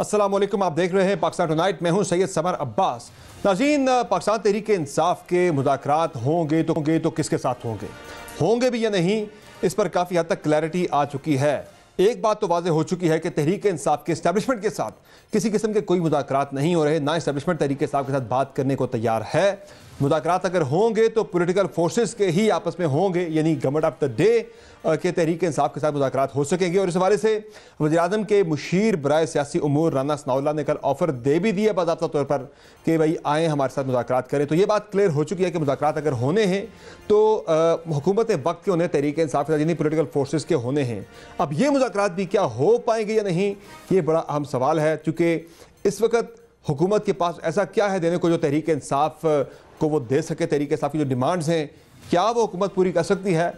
अस्सलाम वालेकुम, आप देख रहे हैं पाकिस्तान टुनाइट। मैं हूं सैयद समर अब्बास। नाज़रीन, पाकिस्तान तहरीक इंसाफ के मुज़ाकरात होंगे तो किसके साथ होंगे भी या नहीं, इस पर काफ़ी हद तक क्लैरिटी आ चुकी है। एक बात तो वाज़ेह हो चुकी है कि तहरीक इंसाफ के इस्टेब्लिशमेंट के साथ किसी किस्म के कोई मुज़ाकरात नहीं हो रहे, ना इस्टेब्लिशमेंट तहरीक इंसाफ के साथ बात करने को तैयार है। मुज़ाकरात अगर होंगे तो पॉलिटिकल फोर्सेस के ही आपस में होंगे, यानी गवर्नमेंट ऑफ द डे के तहरीक इंसाफ के साथ मुज़ाकरात हो सकेंगे। और इस हवाले से वज़ीर-ए-आज़म के मुशीर बराए सियासी उमूर राना सनाउल्लाह ने कल ऑफ़र दे भी दिया बाज़ाब्ता तौर पर कि भाई आएँ हमारे साथ मुज़ाकरात करें। तो ये बात क्लियर हो चुकी है कि मुज़ाकरात अगर होने हैं तो हुकूमत वक्त के होने, तहरीक इंसाफ के साथ यानी पॉलिटिकल फोर्सेस के होने हैं। अब ये मुज़ाकरात भी क्या हो पाएंगे या नहीं, ये बड़ा अहम सवाल है, क्योंकि इस वक्त हुकूमत के पास ऐसा क्या है देने को जो तहरीक इंसाफ को वो दे सके। तहरीक इंसाफ की जो डिमांड्स हैं, क्या वो हुकूमत पूरी कर सकती है?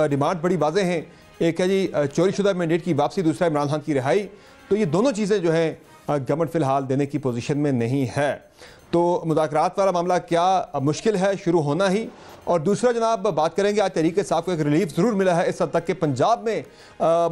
डिमांड बड़ी वाज़ेह हैं। एक है जी चोरी शुदा मैंडेट की वापसी, दूसरा इमरान खान की रिहाई। तो ये दोनों चीज़ें जो हैं गवर्नमेंट फ़िलहाल देने की पोजीशन में नहीं है। तो मुज़ाकरात वाला मामला क्या मुश्किल है शुरू होना ही। और दूसरा जनाब बात करेंगे, आज तहरीक इंसाफ को एक रिलीफ ज़रूर मिला है इस हद तक कि पंजाब में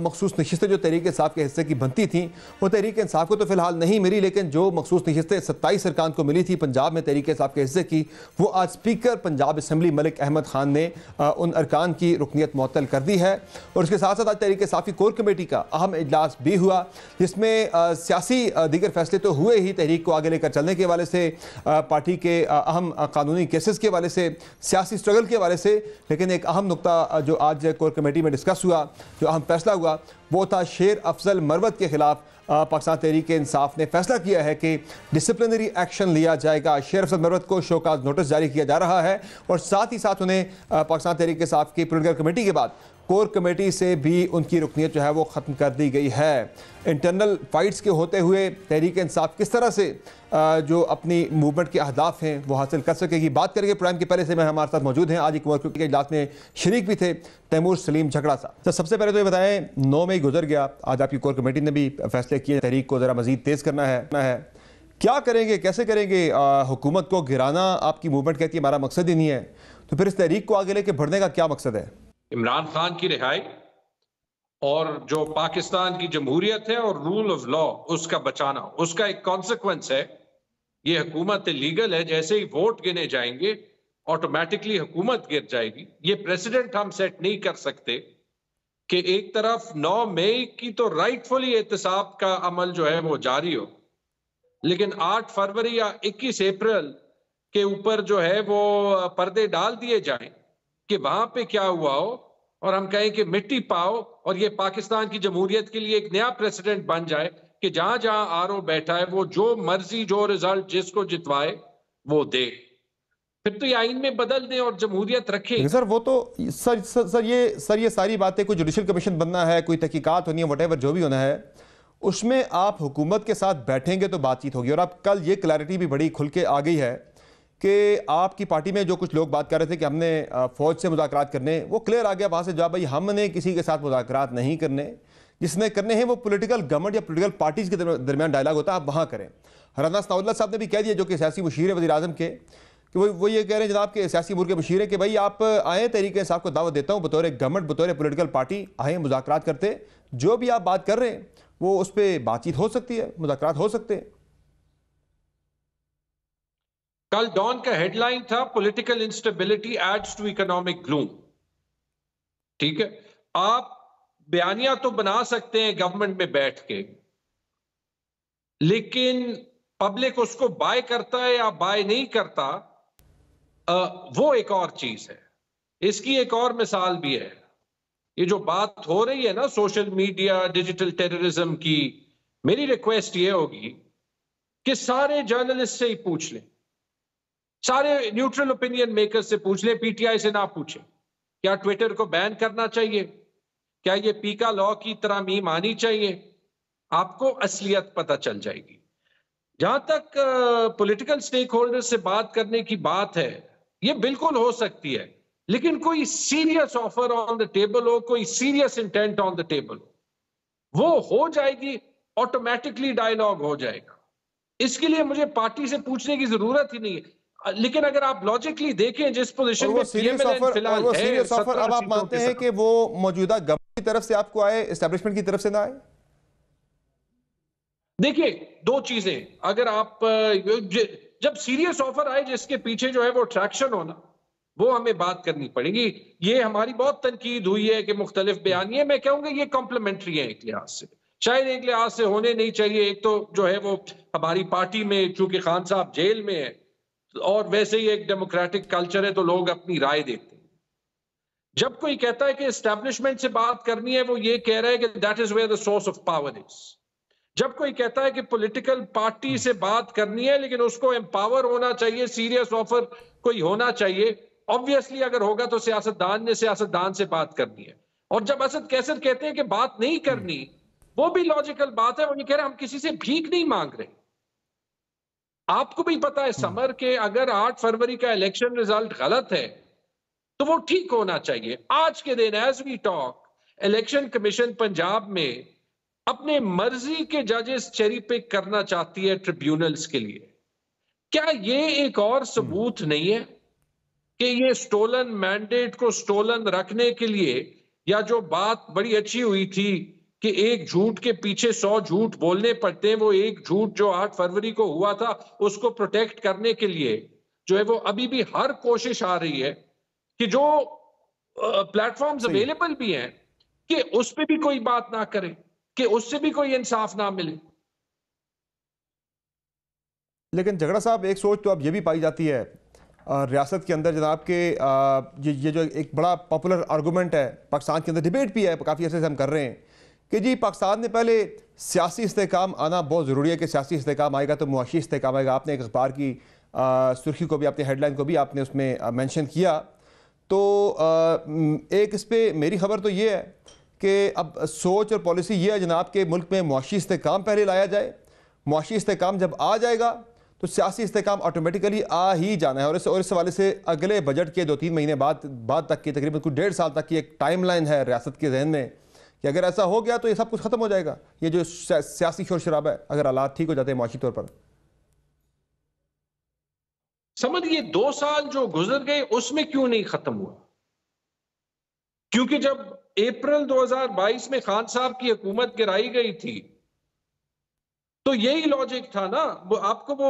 मखसूस नशिस्तें जो तहरीक इंसाफ के हिस्से की बनती थी वो तहरीक इंसाफ को तो फ़िलहाल नहीं मिली, लेकिन जो मखसूस नशिस्तें 27 अरकान को मिली थी पंजाब में तहरीक इंसाफ के हिस्से की, वो आज स्पीकर पंजाब असम्बली मलिक अहमद ख़ान ने उन अरकान की रुकनीत मुअत्तल कर दी है। और उसके साथ साथ आज तहरीक इंसाफ की कोर कमेटी का अहम इजलास भी हुआ, जिसमें सियासी दीगर फैसले तो हुए ही तहरीक को आगे लेकर चलने के हवाले से, पार्टी के अहम कानूनी केसेस के हवाले से, सियासी स्ट्रगल के हवाले से, लेकिन एक अहम नुकता जो आज कोर कमेटी में डिस्कस हुआ, जो अहम फैसला हुआ, वो था शेर अफजल मरवत के खिलाफ पाकिस्तान तहरीक इंसाफ ने फैसला किया है कि डिसिप्लिनरी एक्शन लिया जाएगा। शेर अफजल मरवत को शोकाज नोटिस जारी किया जा रहा है और साथ ही साथ उन्हें पाकिस्तान तहरीक इंसाफ की पॉलिटिकल कमेटी के बाद कोर कमेटी से भी उनकी रुकनीत जो है वो ख़त्म कर दी गई है। इंटरनल फाइट्स के होते हुए तहरीक इंसाफ किस तरह से जो अपनी मूवमेंट के अहदाफ हैं वो हासिल कर सकेगी, बात करेंगे। प्रोग्राम के पहले से मैं हमारे साथ मौजूद हैं, आज एक कोर के इजलास में शरीक भी थे, तैमूर सलीम झगड़ा साहब। तो सबसे पहले तो ये बताएं, 9 मई गुजर गया, आज आपकी कोर कमेटी ने भी फैसले किए तहरीक को ज़रा मज़ीद तेज़ करना है। क्या करेंगे, कैसे करेंगे? हुकूमत को गिराना आपकी मूवमेंट कहती है हमारा मकसद ही नहीं है, तो फिर इस तहरीक को आगे लेके बढ़ने का क्या मकसद है? इमरान खान की रिहाई और जो पाकिस्तान की जमहूरियत है और रूल ऑफ लॉ उसका बचाना, उसका एक कॉन्सिक्वेंस है। ये हुकूमत लीगल है, जैसे ही वोट गिने जाएंगे ऑटोमेटिकली हुकूमत गिर जाएगी। ये प्रेसिडेंट हम सेट नहीं कर सकते कि एक तरफ 9 मई की तो राइटफुली एहतसाब का अमल जो है वो जारी हो, लेकिन 8 फरवरी या 21 अप्रैल के ऊपर जो है वो पर्दे डाल दिए जाएं कि वहां पे क्या हुआ हो और हम कहें कि मिट्टी पाओ, और ये पाकिस्तान की जमहूरियत के लिए एक नया प्रेसिडेंट बन जाए कि जहां जहां आरओ बैठा है वो जो मर्जी, जो रिजल्ट जिसको जितवाए वो दे। फिर तो ये आइन में बदल दें और जमहूरियत रखें। सर वो तो सर ये सारी बातें, कोई जुडिशल कमीशन बनना है, कोई तहकीकात होनी है, वटेवर जो भी होना है, उसमें आप हुकूमत के साथ बैठेंगे तो बातचीत होगी। और अब कल ये क्लैरिटी भी बड़ी खुल के आ गई है कि आपकी पार्टी में जो कुछ लोग बात कर रहे थे कि हमने फ़ौज से मुज़ाकरात करने, वो क्लियर आ गया वहाँ से जवाब, भाई हमने किसी के साथ मुज़ाकरात नहीं करने, जिसने करने हैं वो पॉलिटिकल गवर्नमेंट या पॉलिटिकल पार्टीज़ के दरमियान डायलॉग होता है, आप वहाँ करें। राना सनाउल्लाह साहब ने भी कह दिया, जो कि सियासी मुशीर है वज़ीर-ए-आज़म के, कि वो ये कह रहे हैं जनाब के सियासी उमूर के मुशीर है कि भाई आप आएँ, तहरीक इंसाफ को दावत देता हूँ बतौर गवर्नमेंट, बतौर पॉलिटिकल पार्टी आएँ, मुज़ाकरात करते, जो भी आप बात कर रहे हैं वो उस पर बातचीत हो सकती है, मुज़ाकरात हो सकते हैं। कल डॉन का हेडलाइन था political instability adds to economic gloom. ठीक है, आप बयानिया तो बना सकते हैं गवर्नमेंट में बैठ के, लेकिन पब्लिक उसको बाय करता है या बाय नहीं करता, वो एक और चीज है। इसकी एक और मिसाल भी है, ये जो बात हो रही है ना सोशल मीडिया, डिजिटल टेररिज्म की, मेरी रिक्वेस्ट ये होगी कि सारे जर्नलिस्ट से ही पूछ लें, सारे न्यूट्रल ओपिनियन मेकर से पूछ लें, पीटीआई से ना पूछें। क्या ट्विटर को बैन करना चाहिए? क्या ये पीका लॉ की तरमीम आनी चाहिए? आपको असलियत पता चल जाएगी। जहां तक पॉलिटिकल स्टेक होल्डर से बात करने की बात है, ये बिल्कुल हो सकती है, लेकिन कोई serious offer on the table हो, कोई serious intent on the table हो, वो हो जाएगी, ऑटोमेटिकली डायलॉग हो जाएगा। इसके लिए मुझे पार्टी से पूछने की जरूरत ही नहीं है। लेकिन अगर आप लॉजिकली देखें जिस पोजीशन में फिलहाल है, अब आप मानते हैं कि वो मौजूदा गवर्नमेंट की तरफ से आपको आए, एस्टेब्लिशमेंट की तरफ से ना आए? देखिए, दो चीजें, अगर आप जब सीरियस ऑफर आए जिसके पीछे जो है वो ट्रैक्शन होना, वो हमें बात करनी पड़ेगी। ये हमारी बहुत तनकीद हुई है कि मुख्तलिफ बयानिए, मैं कहूंगा ये कॉम्प्लीमेंट्री है एक लिहाज से, शायद एक लिहाज से होने नहीं चाहिए। एक तो जो है वो हमारी पार्टी में, चूंकि खान साहब जेल में है, और वैसे ही एक डेमोक्रेटिक कल्चर है तो लोग अपनी राय देते हैं। जब कोई कहता है कि एस्टेब्लिशमेंट से बात करनी है, वो ये कह रहा है कि that is where the source of power is. जब कोई कहता है कि पॉलिटिकल पार्टी से बात करनी है लेकिन उसको एम्पावर होना चाहिए, सीरियस ऑफर कोई होना चाहिए, ऑब्वियसली अगर होगा तो सियासतदान ने सियासतदान से बात करनी है। और जब असद कैसर कहते हैं कि बात नहीं करनी, वो भी लॉजिकल बात है। वो ये कह रहे हैं हम किसी से भीख नहीं मांग रहे। आपको भी पता है समर के अगर 8 फरवरी का इलेक्शन रिजल्ट गलत है तो वो ठीक होना चाहिए। आज के दिन as we talk, election commission Punjab में अपने मर्जी के जजेस चेरी पिक करना चाहती है ट्रिब्यूनल्स के लिए। क्या ये एक और सबूत नहीं है कि ये स्टोलन मैंडेट को स्टोलन रखने के लिए, या जो बात बड़ी अच्छी हुई थी कि एक झूठ के पीछे 100 झूठ बोलने पड़ते हैं, वो एक झूठ जो 8 फरवरी को हुआ था उसको प्रोटेक्ट करने के लिए जो है वो अभी भी हर कोशिश आ रही है कि जो प्लेटफॉर्म्स अवेलेबल भी हैं कि उस पर भी कोई बात ना करे, कि उससे भी कोई इंसाफ ना मिले। लेकिन झगड़ा साहब, एक सोच तो अब ये भी पाई जाती है रियासत के अंदर जनाब के, ये जो एक बड़ा पॉपुलर आर्गूमेंट है पाकिस्तान के अंदर, डिबेट भी है काफ़ी अर्से से हम कर रहे हैं कि जी पाकिस्तान में पहले सियासी इस्तेहकाम आना बहुत ज़रूरी है, कि सियासी इस्तेहकाम आएगा तो मुआशी इस्तेहकाम आएगा। आपने एक अखबार की सुर्खी को भी, आपने हेडलाइन को भी आपने उसमें मेंशन किया। तो एक इस पर मेरी खबर तो ये है कि अब सोच और पॉलिसी ये है जनाब के मुल्क में मुआशी इस्तेहकाम पहले लाया जाए। मुआशी इस्तेहकाम जब आ जाएगा तो सियासी इस्तेहकाम ऑटोमेटिकली आ ही जाना है। और इस हवाले से अगले बजट के 2-3 महीने बाद तक की, तकरीबन कुछ 1.5 साल तक की एक टाइमलाइन है रियासत के जहन में कि अगर ऐसा हो गया तो ये सब कुछ खत्म हो जाएगा, ये जो सियासी शोर शराबा है, अगर हालात ठीक हो जाते हैं मुआशी तौर पर। समझिए 2 साल जो गुजर गए उसमें क्यों नहीं खत्म हुआ? क्योंकि जब अप्रैल 2022 में खान साहब की हुकूमत गिराई गई थी तो यही लॉजिक था ना। आपको वो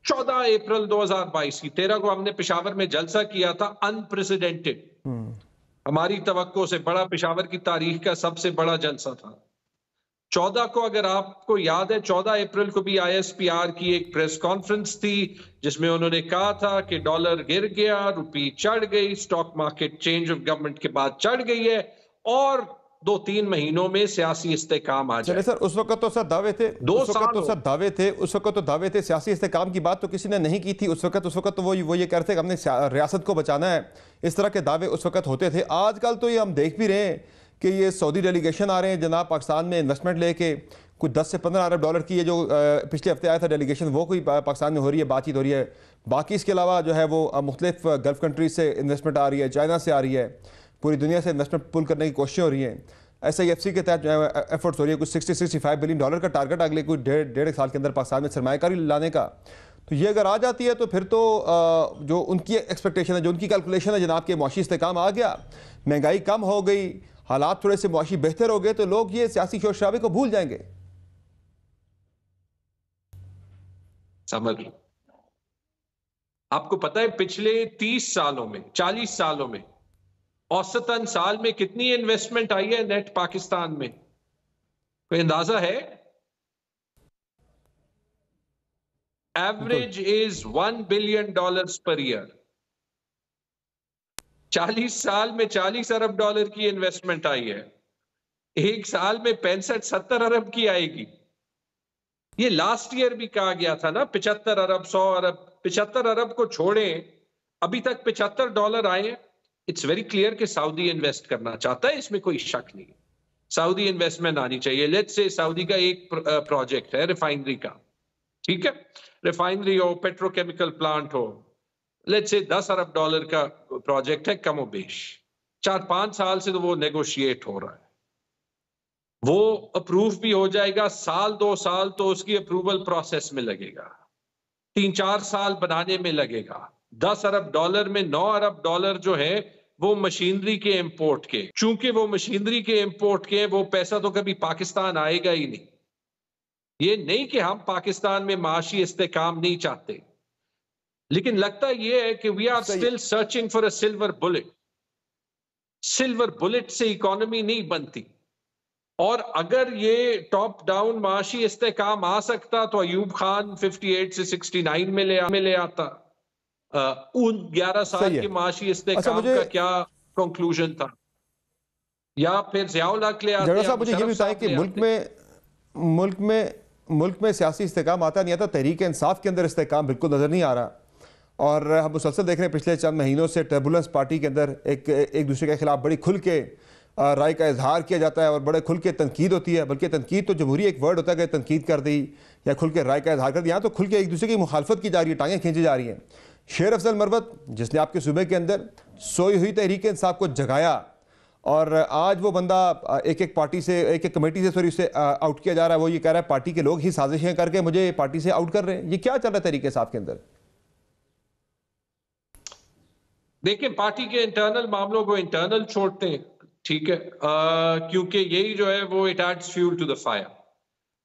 14 अप्रैल 2022 की 13 को हमने पेशावर में जलसा किया था, अनप्रेसिडेंटेड, हमारी तवक्को से बड़ा, पेशावर की तारीख का सबसे बड़ा जलसा था। 14 को अगर आपको याद है, 14 अप्रैल को भी ISPR की एक प्रेस कॉन्फ्रेंस थी जिसमें उन्होंने कहा था कि डॉलर गिर गया, रुपी चढ़ गई, stock market change of government के बाद चढ़ गई है और 2-3 महीनों में सियासी इस्तेहकाम आ जाए। सर उस वक्त तो सर दावे थे, उस वक्त तो दावे थे, सियासी इस्तेहकाम की बात तो किसी ने नहीं की थी उस वक्त तो वो ये कहते कि हमने रियासत को बचाना है, इस तरह के दावे उस वक्त होते थे। आजकल तो ये हम देख भी रहे हैं कि ये सऊदी डेलीगेशन आ रहे हैं जनाब पाकिस्तान में इन्वेस्टमेंट लेके, कुछ 10 से 15 अरब डॉलर की ये जो पिछले हफ्ते आया था डेलीगेशन, वो कोई पाकिस्तान में हो रही है, बातचीत हो रही है। बाकी इसके अलावा जो है वो मुख्तलिफ गल्फ़ कंट्रीज से इन्वेस्टमेंट आ रही है, चाइना से आ रही है, पूरी दुनिया से इन्वेस्टमेंट पुल करने की कोशिशें हो रही हैं। SIFC के तहत जो है एफर्ट्स हो रही है, कुछ 60-65 बिलियन डॉलर का टारगेट अगले कुछ डेढ़ साल के अंदर पाकिस्तान में सरमायाकारी लाने का। तो ये अगर आ जाती है तो फिर तो जो उनकी एक्सपेक्टेशन है, जो उनकी कैलकुलेशन है जनाब के मुआशी इस्तेहकाम आ गया, महंगाई कम हो गई, हालात थोड़े से मुआशी बेहतर हो गए, तो लोग ये सियासी शोर शराबे को भूल जाएंगे। समझ लो, आपको पता है पिछले 30 सालों में, 40 सालों में औसतन साल में कितनी इन्वेस्टमेंट आई है नेट पाकिस्तान में? कोई अंदाजा है? Average is $1 billion per year. 40 साल में 40 अरब डॉलर की इन्वेस्टमेंट आई है, एक साल में 65-70 अरब की आएगी। ये लास्ट ईयर भी कहा गया था ना, 75 अरब, 100 अरब। 75 अरब को छोड़ें, अभी तक $75 आए हैं। इट्स वेरी क्लियर कि सऊदी इन्वेस्ट करना चाहता है, इसमें कोई शक नहीं। सऊदी इन्वेस्टमेंट आनी चाहिए। लेट्स से सऊदी का एक प्रोजेक्ट है रिफाइनरी का, ठीक है, रिफाइनरी हो, पेट्रोकेमिकल प्लांट हो, लेट्स से $10 अरब का प्रोजेक्ट है, कमोबेश 4-5 साल से तो वो नेगोशिएट हो रहा है, वो अप्रूव भी हो जाएगा। 1-2 साल तो उसकी अप्रूवल प्रोसेस में लगेगा, 3-4 साल बनाने में लगेगा। $10 अरब में $9 अरब जो है वो मशीनरी के इंपोर्ट के, चूंकि वो मशीनरी के इंपोर्ट के, वो पैसा तो कभी पाकिस्तान आएगा ही नहीं। ये नहीं कि हम पाकिस्तान में माशी इस्तेकाम नहीं चाहते, लेकिन लगता ये है कि we are still searching for a silver bullet. Silver bullet से इकोनॉमी नहीं बनती, और अगर ये टॉप डाउन माशी इस्तेकाम आ सकता तो अयूब खान 58 से 69 में ले आता। उन 11 साल के माशी इस्तेकाम का क्या कंक्लूजन था? या फिर ज़ियाउल हक ले आते। जड़ा साहब मुझे ये भी बताएं कि मुल्क में सियासी इस्तेकाम आता नहीं आता, तहरीक इंसाफ के अंदर इस्तेकाम बिल्कुल नजर नहीं आ रहा, और हम मुसलसल देख रहे हैं पिछले चंद महीनों से टर्बुलेंस पार्टी के अंदर एक दूसरे के खिलाफ बड़ी खुल के राय का इजहार किया जाता है और बड़े खुल के तनकीद होती है। बल्कि तनकीद तो जमहूरी एक वर्ड होता है कि तनकीद कर दी या खुल के राय का इजहार कर दिया, यहाँ तो खुल के एक दूसरे की मुखालफत की जा रही है, टांगें खींची जा रही हैं। शेर अफजल मरवत जिसने आपके सूबे के अंदर सोई हुई तहरीक इंसाफ को जगाया, और आज वो बंदा एक पार्टी से, एक कमेटी से उसे आउट किया जा रहा है। वो ये कह रहा है पार्टी के लोग ही साजिशें करके मुझे पार्टी से आउट कर रहे हैं। ये क्या चल रहा है तहरीक इंसाफ के अंदर? देखिए, पार्टी के इंटरनल मामलों को इंटरनल छोड़ते हैं, ठीक है, क्योंकि यही जो है वो it adds fuel to the fire.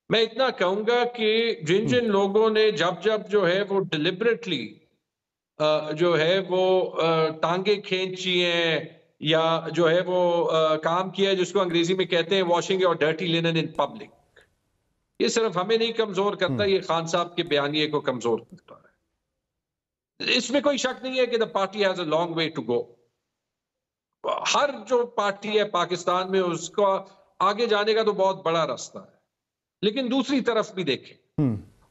मैं इतना कहूंगा कि जिन जिन लोगों ने जब जो है वो डिलिबरेटली जो है वो टांगे खींची हैं या जो है वो काम किया है जिसको अंग्रेजी में कहते हैं washing your dirty linen in public, ये सिर्फ हमें नहीं कमजोर करता, ये खान साहब के बयानिए को कमजोर करता है। इसमें कोई शक नहीं है कि the party has a long way to go. हर जो पार्टी है पाकिस्तान में उसका आगे जाने का तो बहुत बड़ा रास्ता है, लेकिन दूसरी तरफ भी देखें,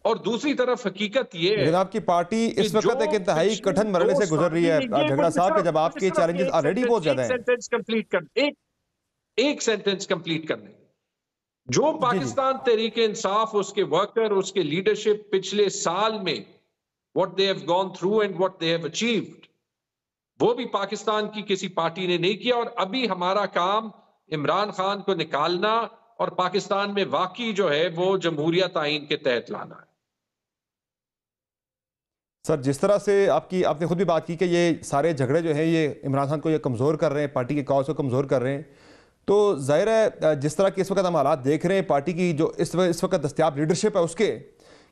और दूसरी तरफ हकीकत ये है, आपकी पार्टी इस वक्त एक इंतहाई कठिन मरहले से गुजर रही है झगड़ा साहब, जब आपके चैलेंजेस ऑलरेडी बहुत ज्यादा हैं। एक सेंटेंस कंप्लीट करने, जो पाकिस्तान तहरीक इंसाफ, उसके वर्कर, उसके लीडरशिप पिछले साल में what they have gone through and what they have achieved, वो भी पाकिस्तान की किसी पार्टी ने नहीं किया। और अभी हमारा काम इमरान खान को निकालना और पाकिस्तान में वाकई जो है वो जमहूरियत आइन के तहत लाना है। सर, जिस तरह से आपने खुद भी बात की कि ये सारे झगड़े जो हैं ये इमरान खान को ये कमज़ोर कर रहे हैं, पार्टी के कॉज को कमज़ोर कर रहे हैं, तो जाहिर है जिस तरह की इस वक्त हम हालात देख रहे हैं पार्टी की जो इस वक्त दस्तयाब लीडरशिप है उसके,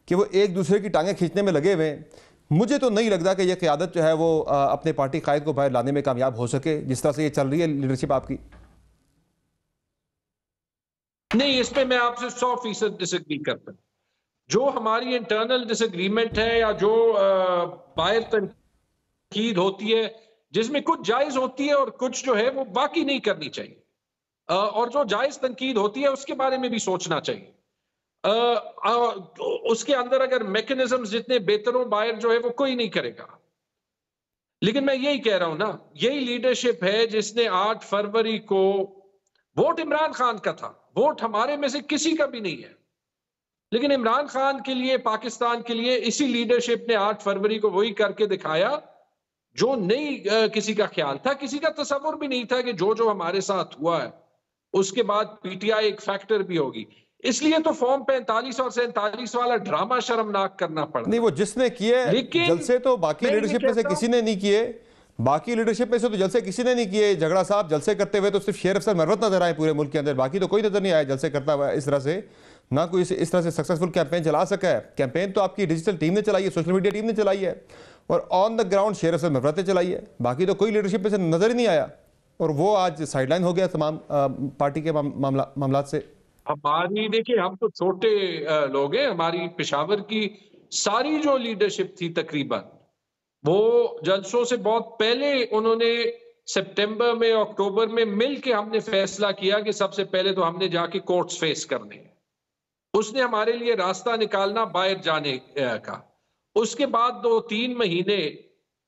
कि वो एक दूसरे की टांगें खींचने में लगे हुए हैं, मुझे तो नहीं लगता कि ये क़यादत जो है वो अपने पार्टी कायद को बाहर लाने में कामयाब हो सके जिस तरह से ये चल रही है लीडरशिप आपकी। नहीं, इस पे मैं आपसे 100% डिसएग्री करता हूं। जो हमारी इंटरनल डिसएग्रीमेंट है या जो बाहर तनकीद होती है जिसमें कुछ जायज होती है और कुछ जो है वो बाकी नहीं करनी चाहिए, और जो जायज तनकीद होती है उसके बारे में भी सोचना चाहिए। उसके अंदर अगर मैकेनिज्म जितने बेहतर हो बाहर जो है वो कोई नहीं करेगा। लेकिन मैं यही कह रहा हूं ना, यही लीडरशिप है जिसने 8 फरवरी को वोट इमरान खान का था, वोट हमारे में से किसी का भी नहीं है, लेकिन इमरान खान के लिए, पाकिस्तान के लिए इसी लीडरशिप ने 8 फरवरी को वही करके दिखाया जो नहीं किसी का ख्याल था, किसी का तस्वुर भी नहीं था कि जो हमारे साथ हुआ है उसके बाद पीटीआई एक फैक्टर भी होगी। इसलिए तो फॉर्म 45 और 47 वाला ड्रामा शर्मनाक करना पड़ा। नहीं, वो जिसने किए जलसे तो बाकी लीडरशिप में से किसी ने नहीं किए, बाकी लीडरशिप में से तो जलसे किसी ने नहीं किए। झगड़ा साहब जलसे करते हुए तो सिर्फ शेर अफसर मरवत नजर आए पूरे मुल्क के अंदर, बाकी तो कोई नजर नहीं आया जलसे करता हुआ इस तरह से, ना कोई इस तरह से सक्सेसफुल कैंपेन चला सका है। कैंपेन तो आपकी डिजिटल टीम ने चलाई है, सोशल मीडिया टीम ने चलाई है, और ऑन द ग्राउंड शेर अफसर मरवत ने चलाई है, बाकी तो कोई लीडरशिप में से नजर ही नहीं आया, और वो आज साइडलाइन हो गया तमाम पार्टी के मामला से। हमारी, देखिए हम तो छोटे लोग हैं, हमारी पेशावर की सारी जो लीडरशिप थी तकरीबन वो जलसों से बहुत पहले उन्होंने सितंबर में, अक्टूबर में मिल के हमने फैसला किया कि सबसे पहले तो हमने जाके कोर्ट्स फेस करने हैं। उसने हमारे लिए रास्ता निकालना बाहर जाने का। उसके बाद 2-3 महीने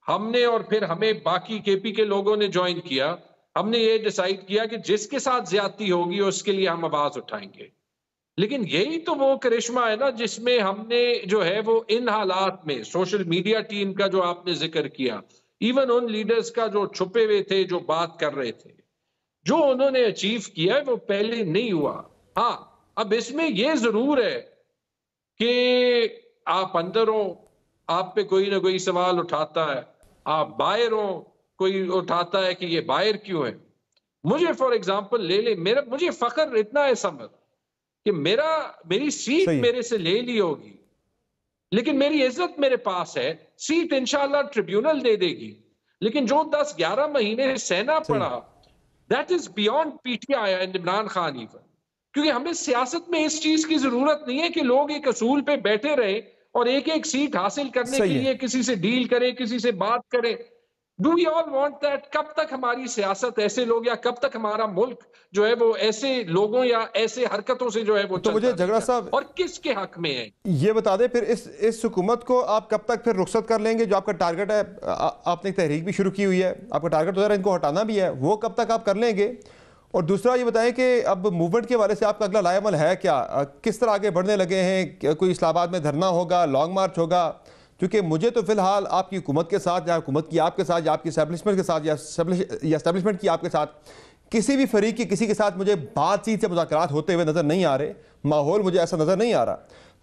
हमने, और फिर हमें बाकी केपी के लोगों ने ज्वाइन किया, हमने ये डिसाइड किया कि जिसके साथ ज्यादती होगी उसके लिए हम आवाज उठाएंगे। लेकिन यही तो वो करिश्मा है ना जिसमें हमने जो है वो इन हालात में सोशल मीडिया टीम का जो आपने जिक्र किया, इवन उन लीडर्स का जो छुपे हुए थे, जो बात कर रहे थे, जो उन्होंने अचीव किया है वो पहले नहीं हुआ। हाँ, अब इसमें यह जरूर है कि आप अंदर हो, आप पे कोई ना कोई सवाल उठाता है, आप बाहर हो, कोई उठाता है कि ये बाहर क्यों है। मुझे फॉर एग्जाम्पल ले ले, मुझे फख्र इतना है समर कि मेरी सीट मेरे से ले ली होगी, लेकिन मेरी इज्जत मेरे पास है, सीट इंशाल्लाह ट्रिब्यूनल दे देगी, लेकिन जो 10-11 महीने सहना पड़ा, that is beyond PTI and Imran Khan even. क्योंकि हमें सियासत में इस चीज की जरूरत नहीं है कि लोग एक असूल पे बैठे रहे और एक एक सीट हासिल करने के लिए किसी से डील करें, किसी से बात करें। Do we all want that? कब तक हमारी सियासत ऐसे लोग, या कब तक हमारा मुल्क जो है वो ऐसे लोगों या ऐसे हरकतों से जो है वो तो मुझे झगड़ा साहब और किसके हक में है ये बता दें, फिर इस हुकूमत को आप कब तक फिर रुखसत कर लेंगे? जो आपका टारगेट है, आपने तहरीक भी शुरू की हुई है, आपका टारगेट तो इनको हटाना भी है, वो कब तक आप कर लेंगे? और दूसरा ये बताएं कि अब मूवमेंट के हवाले से आपका अगला लाएमल है क्या? किस तरह आगे बढ़ने लगे हैं? कोई इस्लामाबाद में धरना होगा, लॉन्ग मार्च होगा? क्योंकि मुझे तो फिलहाल आपकी हुकूमत के साथ, या हुकूमत की आपके साथ, या आपकी एस्टैब्लिशमेंट के साथ, या एस्टैब्लिशमेंट की आपके साथ, किसी भी फरीक की किसी के साथ मुझे बातचीत से मुज़ाकरात होते हुए नज़र नहीं आ रहे। माहौल मुझे ऐसा नज़र नहीं आ रहा।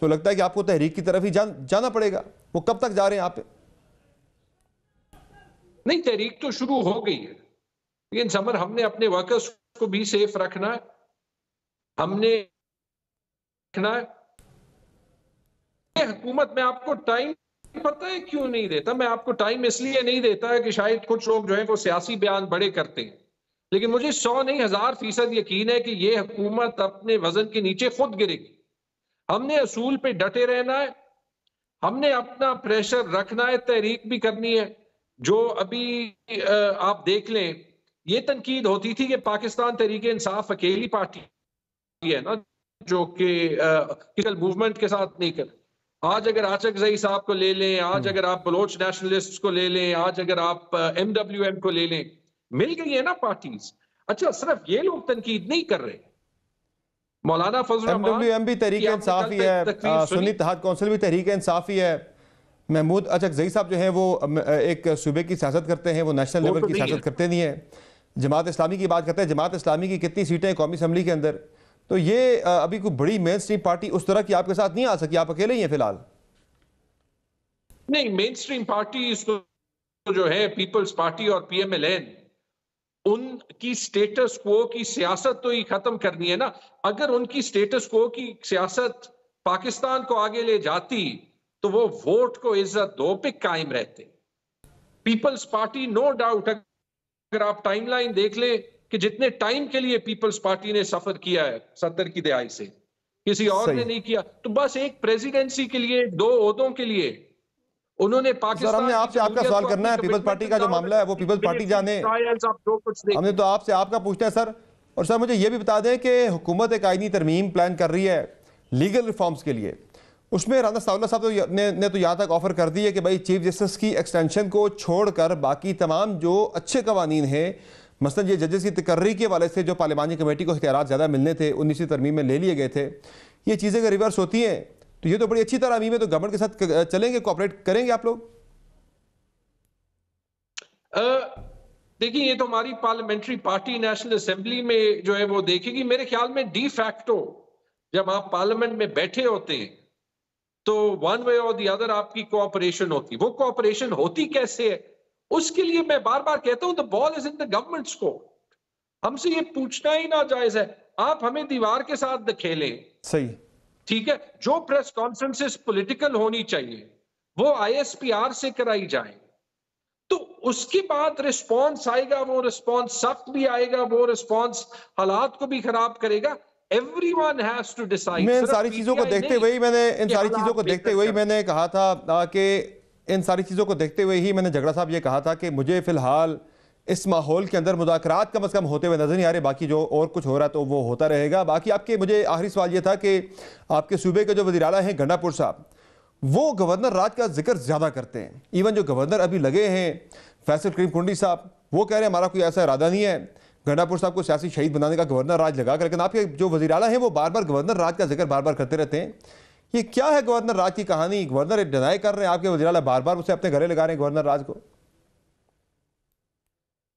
तो लगता है कि आपको तहरीक की तरफ ही जाना पड़ेगा। वो कब तक जा रहे हैं आप? नहीं, तहरीक तो शुरू हो गई है, लेकिन समर हमने अपने वर्कर्स को भी सेफ रखना है। हमने रखना है। हुकूमत में आपको टाइम पता है क्यों नहीं देता? मैं आपको टाइम इसलिए नहीं देता है कि शायद कुछ लोग जो है वो सियासी बयान बड़े करते हैं, लेकिन मुझे 100 नहीं 1000% यकीन है कि ये हुकूमत अपने वजन के नीचे खुद गिरेगी। हमने असूल पे डटे रहना है, हमने अपना प्रेशर रखना है, तहरीक भी करनी है। जो अभी आप देख लें, ये तनकीद होती थी कि पाकिस्तान तहरीक इंसाफ अकेली पार्टी है ना जो कि मूवमेंट के साथ नहीं कर। आज अगर आचक जई साहब को ले लें, आज अगर आप बलोच नेशनलिस्ट को ले लें, आज अगर आप MWM को ले लें, मिल गई है ना पार्टीज। अच्छा, सिर्फ ये लोग तनकीद नहीं कर रहे, मौलाना फजल MWM भी तहरीक इंसाफ ही है, सुन्नी इत्तेहाद कौंसिल भी तहरीक इंसाफ ही है। महमूद अचक जई साहब जो है वो एक सूबे की सियासत करते हैं, वो नेशनल लेवल की सियासत करते नहीं है। जमात इस्लामी की बात करते हैं, जमात इस्लामी की कितनी सीटें कौमी असम्बली के अंदर? तो ये अभी कोई बड़ी मेन स्ट्रीम पार्टी उस तरह की आपके साथ नहीं आ सकी, आप अकेले ही हैं फिलहाल। नहीं, मेन स्ट्रीम पार्टी जो है पीपल्स पार्टी और PMLN, उनकी स्टेटस क्वो की सियासत तो ही खत्म करनी है ना। अगर उनकी स्टेटस क्वो की सियासत पाकिस्तान को आगे ले जाती तो वो वोट को इज्जत दो पे कायम रहते। पीपल्स पार्टी नो डाउट, अगर आप टाइमलाइन देख ले कि जितने टाइम के लिए पीपल्स पार्टी ने सफर किया है 70 की दहाई से, किसी और ने नहीं किया। तो बस एक प्रेसिडेंसी के लिए, 2 ओहदों के लिए उन्होंने पाकिस्तान। हमने आपसे आपका सवाल करना है, पीपल्स पार्टी का जो मामला है वो पीपल्स पार्टी जाने, हमने तो आपसे आपका पूछना है सर। और सर मुझे ये भी बता दें कि हुकूमत एक आईनी तरमीम प्लान कर रही है लीगल रिफॉर्म्स के लिए। उसमें राना साउल्ला साहब ने तो यहाँ तक ऑफर कर दी है कि भाई चीफ जस्टिस की एक्सटेंशन को छोड़कर बाकी तमाम जो अच्छे कवानीन हैं, मसलन ये जजेस की तकर्री के वाले से जो पार्लिमानी कमेटी को इख्तियारात ज़्यादा मिलने थे 19वीं तरमीम में ले लिए गए थे, ये चीज़ें अगर रिवर्स होती हैं तो ये तो बड़ी अच्छी तरह है। तो गवर्नमेंट के साथ चलेंगे, कोऑपरेट करेंगे आप लोग? देखिए, ये तो हमारी पार्लियामेंट्री पार्टी नेशनल असेंबली में जो है वो देखेगी। मेरे ख्याल में डी फैक्टो जब आप पार्लियामेंट में बैठे होते हैं तो वन वे और दी अदर आपकी कोऑपरेशन होती। वो कोऑपरेशन होती कैसे है, उसके लिए मैं बार बार कहता हूं the ball is in the governments court. हमसे ये पूछना ही ना जायज है। आप हमें दीवार के साथ खेलें, सही ठीक है। जो प्रेस कॉन्फ्रेंसेस पॉलिटिकल होनी चाहिए वो ISPR से कराई जाए, तो उसके बाद रिस्पॉन्स आएगा। वो रिस्पॉन्स सख्त भी आएगा, वो रिस्पॉन्स हालात को भी खराब करेगा। Everyone has to decide। मैं इन सारी चीज़ों को देखते हुए ही मैंने कहा था कि इन सारी चीज़ों को देखते हुए ही मैंने झगड़ा साहब ये कहा था कि मुझे फ़िलहाल इस माहौल के अंदर मुज़ाकरात कम से कम होते हुए नज़र नहीं आ रहे। बाकी जो और कुछ हो रहा है तो वो होता रहेगा। बाकी आपके मुझे आखिरी सवाल ये था कि आपके सूबे के जो वज़ीर आला हैं गंडापुर साहब, वो गवर्नर राज का जिक्र ज़्यादा करते हैं। इवन जो गवर्नर अभी लगे हैं फैसल करीम कुंडी साहब, वो कह रहे हैं हमारा कोई ऐसा इरादा नहीं है गंडापुर साहब को सियासी शहीद बनाने का, गवर्नर राज लगा कर। लेकिन आपके जो वज़ीर आला हैं वो बार बार गवर्नर राज का जिक्र बार बार करते रहते हैं। ये क्या है गवर्नर राज की कहानी? गवर्नर डिनाई कर रहे हैं, आपके वज़ीर आला बार बार उसे अपने घरे लगा रहे हैं गवर्नर राज को।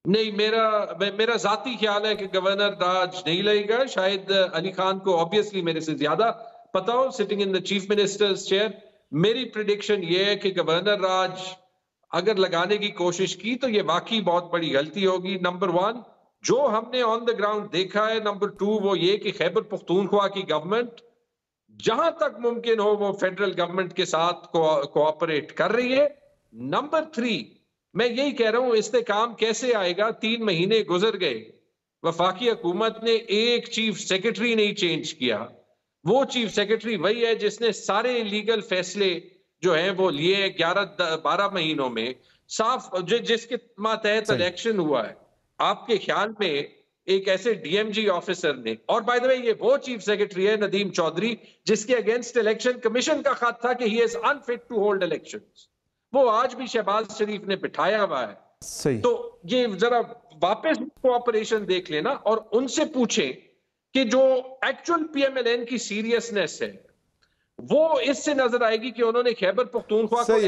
नहीं, मेरा जाती ख्याल है कि गवर्नर राज नहीं लगेगा। शायद अली खान को ऑब्वियसली मेरे से ज्यादा पता हो, sitting in the chief ministers chair. मेरी प्रिडिक्शन ये है कि गवर्नर राज अगर लगाने की कोशिश की तो ये वाकई बहुत बड़ी गलती होगी, नंबर 1। जो हमने ऑन द ग्राउंड देखा है, नंबर 2 वो ये कि खैबर पख्तूनख्वा की गवर्नमेंट जहां तक मुमकिन हो वो फेडरल गवर्नमेंट के साथ कोऑपरेट कर रही है। नंबर 3 मैं यही कह रहा हूं, इससे काम कैसे आएगा? 3 महीने गुजर गए, वफाकी हुकूमत ने एक चीफ सेक्रेटरी नहीं चेंज किया। वो चीफ सेक्रेटरी वही है जिसने सारे लीगल फैसले जो हैं वो लिए 11-12 महीनों में, साफ जिसके मातहत इलेक्शन हुआ है। आपके ख्याल में एक ऐसे डीएमजी ऑफिसर ने, और बाय द वे ये वो चीफ सेक्रेटरी है नदीम चौधरी जिसके अगेंस्ट इलेक्शन कमीशन का खत था कि he is unfit to hold elections, वो आज भी शहबाज शरीफ ने बिठाया हुआ है। सही। तो ये जरा वापस कोऑपरेशन देख लेना और उनसे पूछें कि जो एक्चुअल पीएमएलएन की सीरियसनेस है वो इससे नजर आएगी कि उन्होंने खैबर पख्तूनख्वा को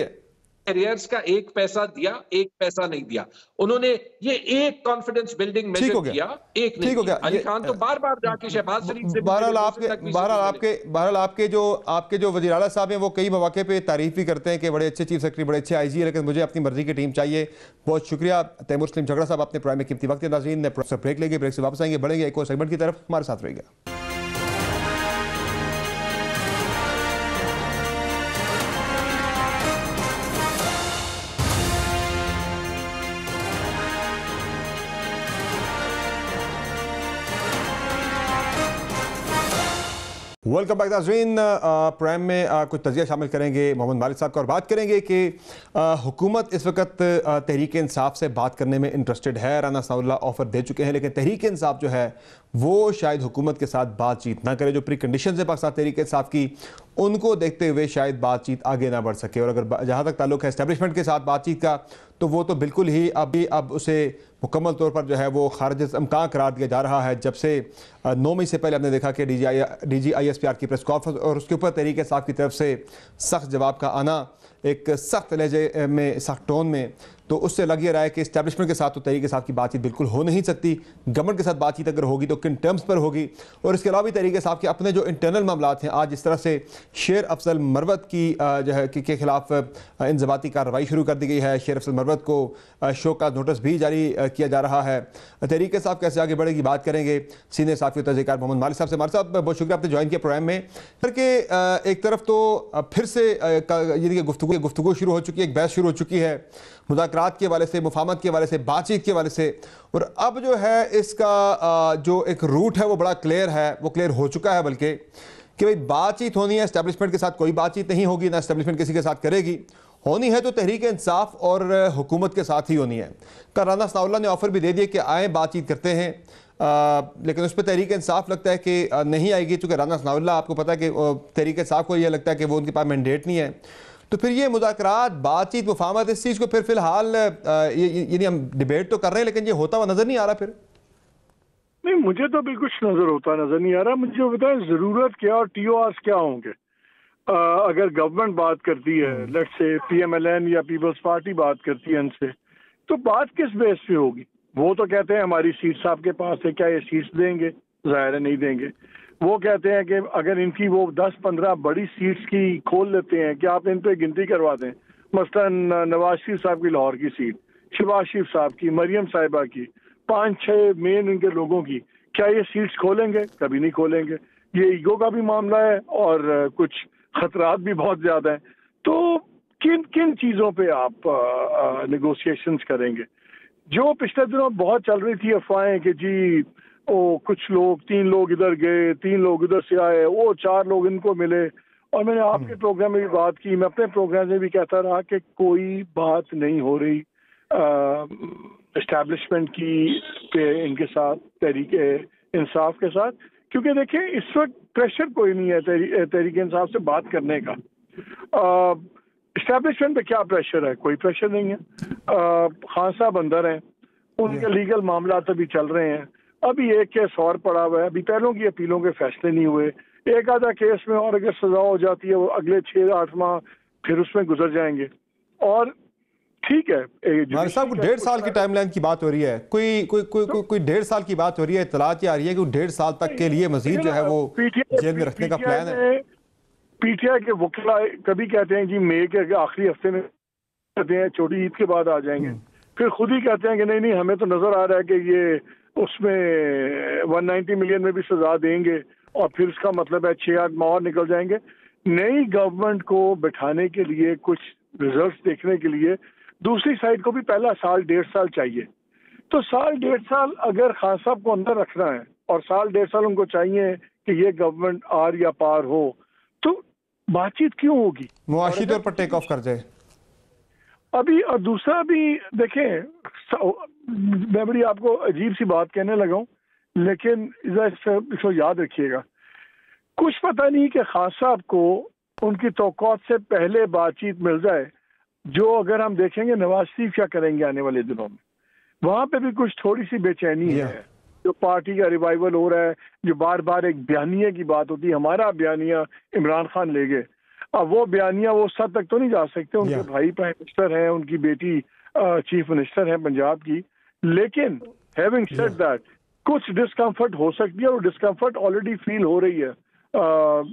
एरियर्स का 1 पैसा दिया, 1 पैसा नहीं दिया। उन्होंने ये एक कॉन्फिडेंस बिल्डिंग मेजर किया, एक नहीं किया। अली खान तो बार-बार जाके शहबाज शरीफ से बहरहाल आपके जो वज़ीर आला साहब हैं वो कई मौके पे तारीफ भी करते हैं कि बड़े अच्छे चीफ सेक्रेटरी, बड़े अच्छे आईजी है, लेकिन मुझे अपनी मर्जी की टीम चाहिए। बहुत शुक्रिया तैमूर सलीम झगड़ा साहब, आपने प्रोग्राम में कीमती वक्त। नाज़रीन ब्रेक लेंगे, ब्रेक से वापस आएंगे, बढ़ेंगे एक और सेगमेंट की तरफ, हमारे साथ रहिएगा। वेलकम बैक नाज़रीन। प्राइम में कुछ तजिया शामिल करेंगे मोहम्मद मालिक साहब का और बात करेंगे कि हुकूमत इस वक्त तहरीक इंसाफ से बात करने में इंटरेस्टेड है। राना सनाउल्लाह ऑफर दे चुके हैं, लेकिन तहरीक इंसाफ जो है वो शायद हुकूमत के साथ बातचीत ना करे। जो प्री कंडीशन है पाकिस्तान तहरीक इंसाफ की, उनको देखते हुए शायद बातचीत आगे ना बढ़ सके। और अगर जहाँ तक ताल्लुक है इस्टेब्लिशमेंट के साथ बातचीत का, तो वो तो बिल्कुल ही अब उसे मुकम्मल तौर पर जो है वो खारिज इम्कान करार दिया जा रहा है। जब से 9 मई से पहले हमने देखा कि DGISPR की प्रेस कॉन्फ्रेंस और उसके ऊपर तहरीक इंसाफ की तरफ से सख्त जवाब का आना, एक सख्त लहजे में, सख्त टोन में, तो उससे लग ये रहा है कि इस्टेब्लिशमेंट के साथ तो तहरीक इंसाफ की बातचीत बिल्कुल हो नहीं सकती। गवर्नमेंट के साथ बातचीत अगर होगी तो किन टर्म्स पर होगी। और इसके अलावा भी तहरीक इंसाफ के अपने जो इंटरनल मामला हैं, आज जिस तरह से शेर अफजल मरवत की जो है के खिलाफ इंज़बाती कार्रवाई शुरू कर दी गई है, शेर अफजल मरवत को शो का नोटिस भी जारी किया जा रहा है। तहरीक इंसाफ कैसे आगे बढ़ेगी बात करेंगे सीनियर साफ़ी तहज़ीरकार मोहम्मद मालिक साहब से। मालिक साहब बहुत शुक्रिया आपने ज्वाइन किया प्रोग्राम में। करके एक तरफ तो फिर से ये गुफ्तगू शुरू हो चुकी है, एक बहस शुरू हो चुकी है मुज़ाकरात के हवाले से, मुफाहमत के हवाले से, बातचीत के हवाले से। और अब जो है इसका जो एक रूट है वो बड़ा क्लियर है, वो क्लियर हो चुका है बल्कि, कि भाई बातचीत होनी है। इस्टेब्लिशमेंट के साथ कोई बातचीत नहीं होगी, ना इस्टेब्लिशमेंट किसी के साथ करेगी। होनी है तो तहरीक इंसाफ और हुकूमत के साथ ही होनी है। कल राना सनाउल्लाह ने ऑफर भी दे दिया कि आए बातचीत करते हैं, लेकिन उस पर तहरीक इंसाफ लगता है कि नहीं आएगी, चूँकि राना सनाउल्लाह आपको पता है कि तहरीक इंसाफ को यह लगता है कि वो उनके पास मैंडेट नहीं है। तो फिर ये मुज़ाकरात, बातचीत, मुफाहमत, इस चीज़ को फिर फिलहाल यानी हम डिबेट तो कर रहे हैं, लेकिन ये होता हुआ नजर नहीं आ रहा। फिर नहीं, मुझे तो बिल्कुल नजर होता नजर नहीं आ रहा। मुझे बताएं जरूरत क्या और TORs क्या होंगे। अगर गवर्नमेंट बात करती है, लेट्स से PMLN या पीपल्स पार्टी बात करती है इनसे, तो बात किस बेस पे होगी? वो तो कहते हैं हमारी सीट्स आपके पास है, क्या ये सीट्स देंगे? जाहिर है नहीं देंगे। वो कहते हैं कि अगर इनकी वो 10-15 बड़ी सीट्स की खोल लेते हैं कि आप इन पे गिनती करवा दें, मसलन नवाज शरीफ साहब की लाहौर की सीट, शहबाज शरीफ साहब की, मरियम साहिबा की, 5-6 मेन इनके लोगों की, क्या ये सीट्स खोलेंगे? कभी नहीं खोलेंगे। ये ईगो का भी मामला है और कुछ खतरात भी बहुत ज्यादा हैं। तो किन किन चीजों पे आप नेगोशिएशंस करेंगे? जो पिछले दिनों बहुत चल रही थी अफवाहें कि जी कुछ लोग, 3 लोग इधर गए, 3 लोग इधर से आए, वो 4 लोग इनको मिले, और मैंने आपके प्रोग्राम में भी बात की, मैं अपने प्रोग्राम में भी कहता रहा कि कोई बात नहीं हो रही एस्टैब्लिशमेंट की पे इनके साथ, तहरीक इंसाफ के साथ, क्योंकि देखिए इस वक्त प्रेशर कोई नहीं है तहरीक इंसाफ से बात करने का। एस्टैब्लिशमेंट पे क्या प्रेशर है? कोई प्रेशर नहीं है। खान साहब अंदर हैं, उनके लीगल मामला अभी चल रहे हैं। अभी एक केस और पड़ा हुआ है, अभी पहलों की अपीलों के फैसले नहीं हुए। एक आधा केस में और अगर सजा हो जाती है, वो अगले 6-8 माह फिर उसमें गुजर जाएंगे। और ठीक है, मालिक साहब 1.5 साल की टाइमलाइन की बात हो रही है, कोई 1.5 साल की बात हो रही है, इत्तलात आ रही है कि 1.5 साल तक के लिए मजीद जो है वो जेल में रखने का प्लान है। PTI के वकील कभी कहते हैं जी मई के आखिरी हफ्ते में कहते हैं, छोटी ईद के बाद आ जाएंगे, फिर खुद ही कहते हैं कि नहीं हमें तो नजर आ रहा है कि ये उसमें 190 मिलियन में भी सजा देंगे और फिर उसका मतलब है 6-8 माह और निकल जाएंगे। नई गवर्नमेंट को बिठाने के लिए, कुछ रिजल्ट्स देखने के लिए दूसरी साइड को भी पहला साल 1.5 साल चाहिए। तो साल 1.5 साल अगर खान साहब को अंदर रखना है और साल 1.5 साल उनको चाहिए कि ये गवर्नमेंट आर या पार हो, तो बातचीत क्यों होगी? मुआशी तौर पर टेक ऑफ कर जाए अभी। और दूसरा भी देखें, मैं बड़ी आपको अजीब सी बात कहने लगा हूं, लेकिन इसको याद रखिएगा, कुछ पता नहीं कि खान साहब को उनकी तौक़ात से पहले बातचीत मिल जाए, जो अगर हम देखेंगे नवाज शरीफ क्या करेंगे आने वाले दिनों में, वहां पे भी कुछ थोड़ी सी बेचैनी है। जो पार्टी का रिवाइवल हो रहा है, जो बार बार एक बयानिया की बात होती है, हमारा बयानिया इमरान खान ले गए, अब वो बयानिया वो उस हद तक तो नहीं जा सकते, उनके भाई प्राइम मिनिस्टर हैं, उनकी बेटी चीफ मिनिस्टर है पंजाब की, लेकिन हैविंग सेड दैट कुछ डिस्कम्फर्ट हो सकती है और डिस्कम्फर्ट ऑलरेडी फील हो रही है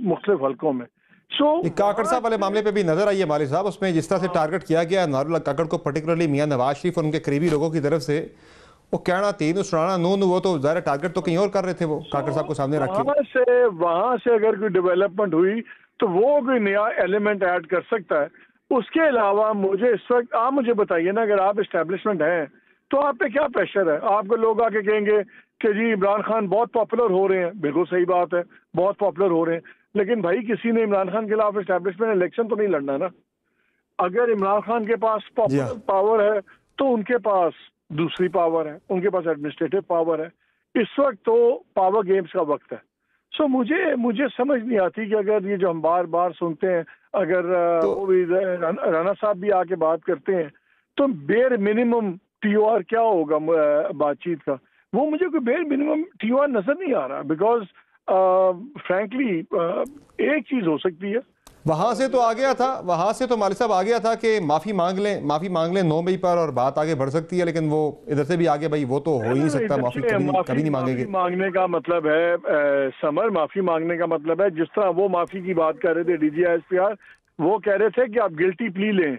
मुख्तलिफ हलकों में। काकड़ साहब वाले मामले पे भी नजर आई है मालिक साहब, उसमें जिस तरह से टारगेट किया गया नारुल्लाह काकड़ को, पर्टिकुलरली मियां नवाज शरीफ और उनके करीबी लोगों की तरफ से, वो कहना तीन सुनाना नून, वो तो ज़ाहिर टारगेट तो कहीं और कर रहे थे वो काकड़ साहब को सामने रख के। वहां से अगर कोई डेवलपमेंट हुई तो वो कोई नया एलिमेंट ऐड कर सकता है। उसके अलावा मुझे इस वक्त आप मुझे बताइए ना, अगर आप एस्टेब्लिशमेंट हैं तो आप पे क्या प्रेशर है? आपको लोग आके कहेंगे कि जी इमरान खान बहुत पॉपुलर हो रहे हैं, बिल्कुल सही बात है, बहुत पॉपुलर हो रहे हैं, लेकिन भाई किसी ने इमरान खान के खिलाफ एस्टेब्लिशमेंट इलेक्शन तो नहीं लड़ना ना। अगर इमरान खान के पास पॉपुलर पावर है तो उनके पास दूसरी पावर है, उनके पास एडमिनिस्ट्रेटिव पावर है। इस वक्त तो पावर गेम्स का वक्त है। सो मुझे समझ नहीं आती कि अगर ये जो हम बार बार सुनते हैं, अगर वो भी राणा साहब भी आके बात करते हैं, तो बेर मिनिमम टीओआर क्या होगा बातचीत का, वो मुझे कोई बेर मिनिमम टीओआर नजर नहीं आ रहा। बिकॉज फ्रैंकली एक चीज हो सकती है, वहां से तो आ गया था, वहां से तो मालिक साहब आ गया था कि माफी मांग लें 9 मई पर और बात आगे बढ़ सकती है, लेकिन वो इधर से भी आगे भाई वो तो हो ही नहीं सकता, माफी कभी नहीं मांगेंगे। मांगने का मतलब है समर, माफी मांगने का मतलब है जिस तरह वो माफी की बात कर रहे थे DGISPR, वो कह रहे थे कि आप गिल्टी प्ली लें,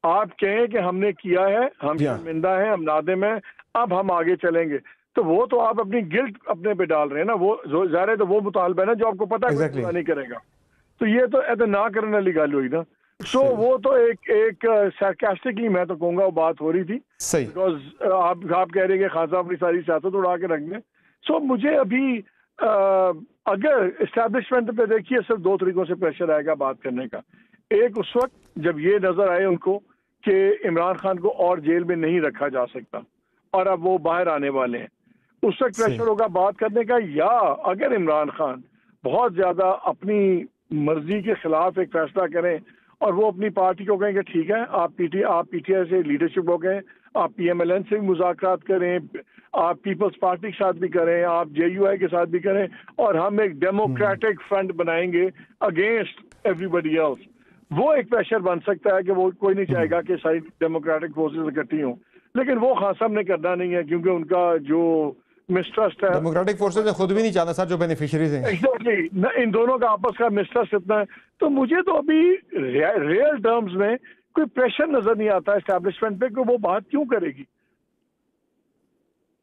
आप कहें कि हमने किया है, हम शर्मिंदा हैं, हम नादिम हैं, अब हम आगे चलेंगे। तो वो तो आप अपनी गिल्ट अपने पे डाल रहे हैं ना, वो ज़ाहिर है तो वो मुतालबा है ना जो आपको पता है पूरा नहीं करेगा, तो ये तो ना करने वाली गल हुई ना। सो वो तो एक सरकास्टिकली मैं तो कहूँगा वो बात हो रही थी, बिकॉज आप कह रहे हैं कि खान साहब अपनी सारी सियासत उड़ा के रख दें। सो मुझे अभी अगर इस्टेब्लिशमेंट पे देखिए सिर्फ 2 तरीकों से प्रेशर आएगा बात करने का। एक उस वक्त जब ये नजर आए उनको कि इमरान खान को और जेल में नहीं रखा जा सकता और अब वो बाहर आने वाले हैं, उस वक्त प्रेशर होगा बात करने का। या अगर इमरान खान बहुत ज्यादा अपनी मर्जी के खिलाफ एक फैसला करें और वो अपनी पार्टी को कहें कि ठीक है आप पीटीआई से लीडरशिप हो गए, आप PMLN से भी मुज़ाकरात करें, आप पीपल्स पार्टी के साथ भी करें, आप JUI के साथ भी करें, और हम एक डेमोक्रेटिक फ्रंट बनाएंगे अगेंस्ट एवरीबडी एल्स। वो एक प्रेशर बन सकता है कि वो कोई नहीं चाहेगा कि सारी डेमोक्रेटिक फोर्सेस इकट्ठी हों, लेकिन वो खान साहब ने करना नहीं है क्योंकि उनका जो मिसट्रस्ट है, डेमोक्रेटिक फोर्सेस ने खुद भी नहीं चाहता सर, जो बेनिफिशियरीज हैं। एग्जैक्टली, इन दोनों का आपस का मिसट्रस्ट इतना है। तो मुझे तो अभी रियल टर्म्स में कोई प्रेशर नजर नहीं आता एस्टैब्लिशमेंट पे कि वो बात क्यों करेगी।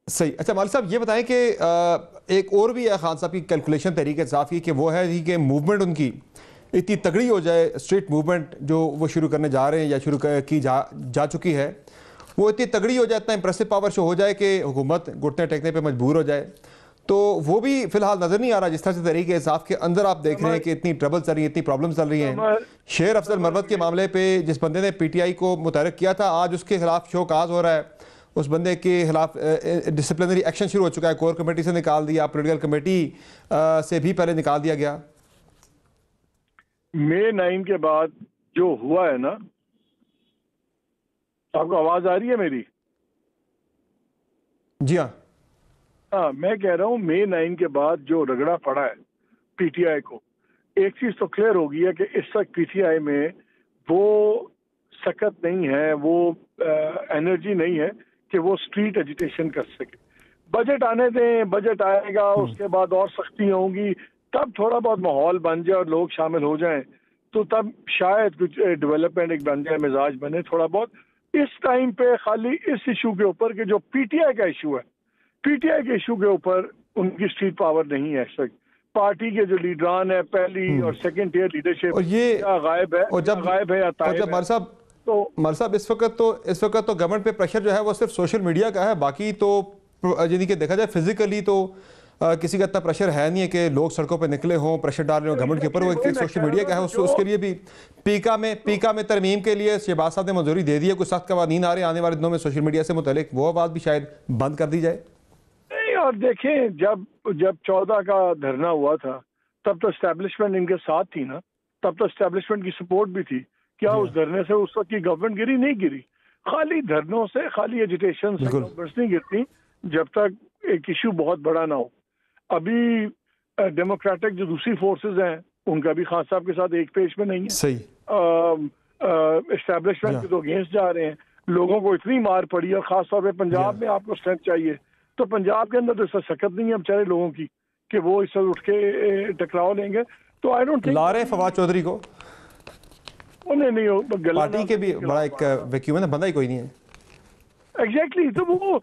सही। अच्छा मालिक साहब ये बताएं कि एक और भी है खान साहब की कैलकुलेशन तरीके साफ की कि वो है कि मूवमेंट उनकी इतनी तगड़ी हो जाए, स्ट्रीट मूवमेंट जो वो शुरू करने जा रहे हैं या शुरू की जा चुकी है, वो इतनी तगड़ी हो जाए, इतना इंप्रेसिव पावर शो हो जाए कि हुकूमत घुटने टेकने पे मजबूर हो जाए। तो वो भी फिलहाल नजर नहीं आ रहा। जिस तरह से तरीके इंसाफ के अंदर आप देख रहे हैं कि इतनी ट्रबल चल रही है, इतनी प्रॉब्लम चल रही हैं। शेर अफजल मरवत के मामले पे जिस बंदे ने PTI को मुतहरक किया था, आज उसके खिलाफ शोकाज हो रहा है, उस बंदे के खिलाफ डिसिप्लिनरी एक्शन शुरू हो चुका है, कोर कमेटी से निकाल दिया, पोलिटिकल कमेटी से भी पहले निकाल दिया गया। May 9 के बाद जो हुआ है ना, आपको आवाज आ रही है मेरी? जी हाँ, मैं कह रहा हूँ May 9 के बाद जो रगड़ा पड़ा है PTI को, एक चीज तो क्लियर हो गई है कि इस वक्त PTI में वो सकत नहीं है, वो एनर्जी नहीं है कि वो स्ट्रीट एजिटेशन कर सके। बजट आने दें, बजट आएगा, उसके बाद और सख्तियां होंगी, तब थोड़ा बहुत माहौल बन जाए और लोग शामिल हो जाएं, तो तब शायद कुछ डेवलपमेंट एक बन जाए, मिजाज बने थोड़ा बहुत। इस टाइम पे खाली इस इशू के ऊपर कि जो PTI का इशू है पीटीआई के इशू के ऊपर उनकी स्ट्रीट पावर नहीं है इस वक्त। पार्टी के जो लीडरान है, पहली और सेकंड टियर लीडरशिप, और ये गायब है, और जब गायब है या तायब है। मर साहब इस वक्त तो गवर्नमेंट पे प्रेशर जो है वो सिर्फ सोशल मीडिया का है, बाकी तो यदि कि देखा जाए फिजिकली तो किसी का इतना प्रेशर है नहीं है कि लोग सड़कों पे निकले हों, प्रेशर डाल रहे हो गवर्नमेंट के ऊपर। वो सोशल मीडिया का है, उसके लिए भी पीका में तरमीम के लिए शहबाज साहब ने मंजूरी दे दी है। कुछ सख्त कवानीन आ रहे हैं आने वाले दिनों में सोशल मीडिया से मुतल्लिक, वो आवाज़ भी शायद बंद कर दी जाए। नहीं, और देखें जब 14 का धरना हुआ था तब तो एस्टेब्लिशमेंट इनके साथ थी ना, तब तो एस्टेब्लिशमेंट की सपोर्ट भी थी। क्या उस धरने से उस वक्त की गवर्नमेंट गिरी? नहीं गिरी। खाली धरनों से, खाली एजिटेशन से गवर्नमेंट नहीं गिरती जब तक एक इशू बहुत बड़ा ना हो। अभी डेमोक्रेटिक जो दूसरी फोर्सेस हैं उनका भी खान साहब के साथ एक पेज में नहीं है। सही एस्टेब्लिशमेंट के तो अगेंस्ट जा रहे हैं। लोगों को इतनी मार पड़ी और खासतौर पे पंजाब में आपको स्ट्रेंथ चाहिए, तो पंजाब के अंदर तो इसका सकत नहीं है बेचारे लोगों की कि वो इस वक्त उठ के टकराव लेंगे। तो आई डोंट थिंक ला रहे फवाद चौधरी को, उन्हें नहीं हो पार्टी के भी बड़ा एक वैक्यूम है ना, बंदा ही कोई नहीं है। एग्जैक्टली तो वो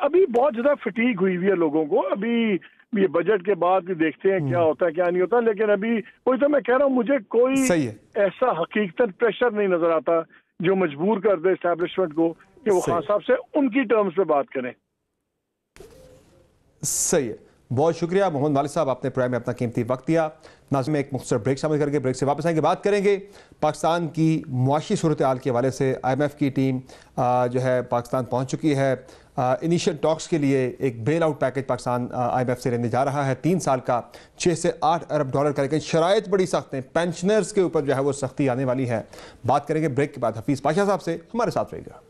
अभी बहुत ज्यादा फटीग हुई हुई है लोगों को। अभी ये बजट के बाद भी देखते हैं क्या होता है क्या नहीं होता, लेकिन अभी वही तो मैं कह रहा हूँ, मुझे कोई ऐसा हकीकतन प्रेशर नहीं नजर आता जो मजबूर कर दे एस्टैब्लिशमेंट को कि वो खान साहब से उनकी टर्म्स पे बात करें। सही है, बहुत शुक्रिया मोहम्मद मालिक साहब, आपने प्रोग्राम में अपना कीमती वक्त दिया। नाज़रीन में एक मुख्तसर ब्रेक शामिल करके ब्रेक से वापस आएंगे, बात करेंगे पाकिस्तान की मुआशी सूरत हाल के हवाले से। IMF की टीम जो है पाकिस्तान पहुंच चुकी है। इनिशियल टॉक्स के लिए एक bail out package Pakistan IMF से लेने जा रहा है 3 साल का, 6 से 8 अरब डॉलर का, लेकिन शराइत बड़ी सख्त हैं। पेंशनर्स के ऊपर जो है वो सख्ती आने वाली है। बात करेंगे ब्रेक के बाद हफीज़ पाशा साहब से, हमारे साथ रहेगा।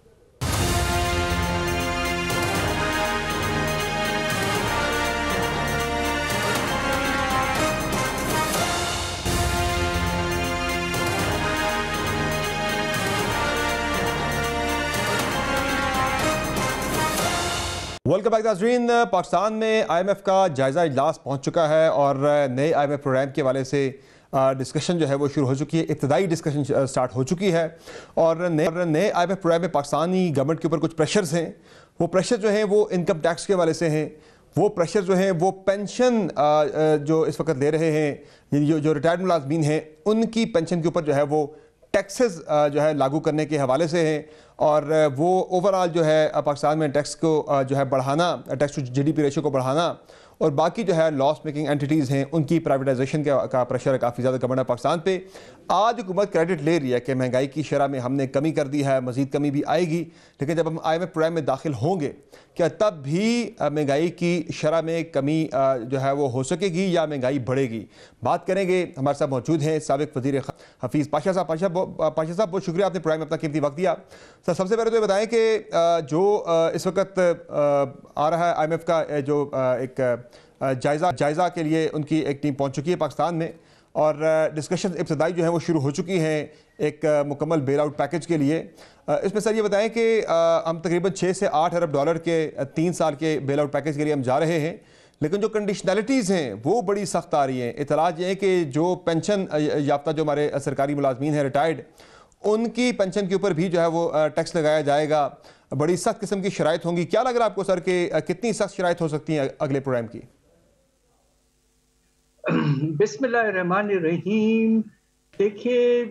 वेलकम बैक नाज़रीन। पाकिस्तान में IMF का जायज़ा इजलास पहुंच चुका है और नए IMF प्रोग्राम के हवाले से डिस्कशन जो है वो शुरू हो चुकी है। इब्तदाई डिस्कशन स्टार्ट हो चुकी है और नए IMF प्रोग्राम में पाकिस्तानी गवर्नमेंट के ऊपर कुछ प्रेशर्स हैं। वो प्रेशर जो हैं वो इनकम टैक्स के हवाले से हैं। वो प्रेशर जो हैं वो पेंशन जो इस वक्त ले रहे हैं, जो रिटायर्ड मुलाजमीन हैं उनकी पेंशन के ऊपर जो है वो टैक्सेस जो है लागू करने के हवाले से हैं। और वो ओवरऑल जो है पाकिस्तान में टैक्स को जो है बढ़ाना, टैक्स टू GDP रेशो को बढ़ाना, और बाकी जो है लॉस मेकिंग एंटिटीज़ हैं उनकी प्राइवेटाइजेशन का प्रेशर है काफ़ी ज़्यादा गवर्नमेंट पाकिस्तान पे। आज हुकूमत क्रेडिट ले रही है कि महंगाई की शरह में हमने कमी कर दी है, मज़ीद कमी भी आएगी, लेकिन जब हम IMF प्रोग्राम में दाखिल होंगे क्या तब भी महंगाई की शरह में कमी जो है वो हो सकेगी या महंगाई बढ़ेगी? बात करेंगे। हमारे साथ मौजूद हैं साबिक वज़ीर हफीज़ पाशा साहब। पाशा साहब बहुत शुक्रिया, आपने प्रोग्राम में अपना कीमती वक्त दिया। सर सबसे पहले तो ये बताएं कि जो इस वक्त आ रहा है IMF का जो एक जायज़ा के लिए उनकी एक टीम पहुंच चुकी है पाकिस्तान में और डिस्कशन इब्तदाई जो है वो शुरू हो चुकी हैं एक मुकम्मल बेल आउट पैकेज के लिए। इसमें सर ये बताएं कि हम तकरीबन 6 से 8 अरब डॉलर के 3 साल के बेल आउट पैकेज के लिए हम जा रहे हैं, लेकिन जो कंडीशनैलिटीज़ हैं वो बड़ी सख्त आ रही हैं। इतलात ये है कि जो पेंशन याफ्ता जो हमारे सरकारी मुलाजमीन हैं रिटायर्ड, उनकी पेंशन के ऊपर भी जो है वो टैक्स लगाया जाएगा। बड़ी सख्त किस्म की शराइत होंगी। क्या लग रहा है आपको सर कि कितनी सख्त शराइत हो सकती हैं अगले प्रोग्राम की? बिस्मिल्लाहिर्रहमानिर्रहीम। देखिए,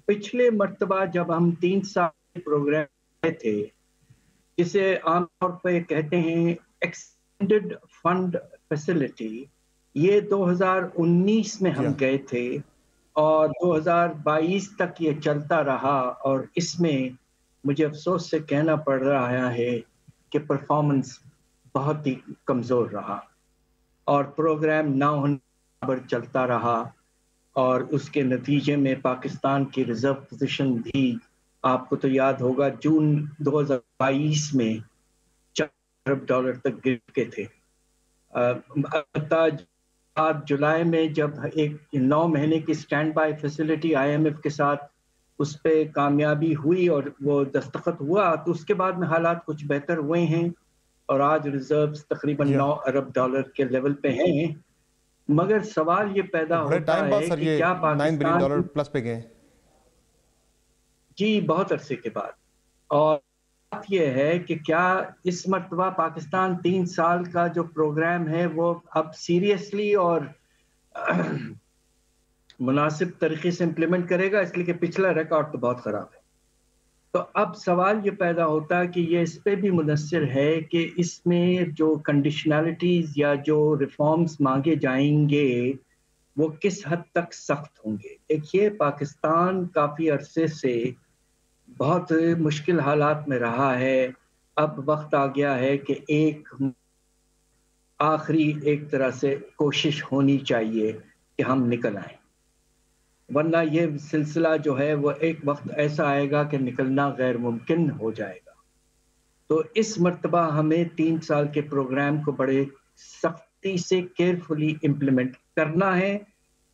पिछले मर्तबा जब हम 3 साल प्रोग्राम थे, जिसे आमतौर पर कहते हैं एक्सटेंडेड फंड फैसिलिटी, ये 2019 में हम गए थे और 2022 तक ये चलता रहा। और इसमें मुझे अफसोस से कहना पड़ रहा है कि परफॉर्मेंस बहुत ही कमज़ोर रहा और प्रोग्राम ना होने पर चलता रहा और उसके नतीजे में पाकिस्तान की रिजर्व पोजीशन भी, आपको तो याद होगा, जून 2022 में 4 अरब डॉलर तक गिर के थे। जुलाई में जब एक 9 महीने की स्टैंड बाय फैसिलिटी IMF के साथ उस पर कामयाबी हुई और वो दस्तखत हुआ, तो उसके बाद में हालात कुछ बेहतर हुए हैं और आज रिजर्व्स तकरीबन 9 अरब डॉलर के लेवल पे हैं। मगर सवाल ये पैदा होता है कि क्या पाकिस्तान 9 बिलियन डॉलर प्लस पे गए? जी, बहुत अरसे के बाद। और बात यह है कि क्या इस मर्तबा पाकिस्तान 3 साल का जो प्रोग्राम है वो अब सीरियसली और मुनासिब तरीके से इम्प्लीमेंट करेगा, इसलिए कि पिछला रिकॉर्ड तो बहुत ख़राब है। तो अब सवाल ये पैदा होता है कि ये इस पे भी मुनस्सिर है कि इसमें जो कंडीशनैलिटीज़ या जो रिफॉर्म्स मांगे जाएंगे वो किस हद तक सख्त होंगे। देखिए, पाकिस्तान काफ़ी अरसे से बहुत मुश्किल हालात में रहा है। अब वक्त आ गया है कि आखिरी एक तरह से कोशिश होनी चाहिए कि हम निकल आए, वरना ये सिलसिला जो है वो एक वक्त ऐसा आएगा कि निकलना गैर मुमकिन हो जाएगा। तो इस मर्तबा हमें 3 साल के प्रोग्राम को बड़े सख्ती से केयरफुली इम्प्लीमेंट करना है।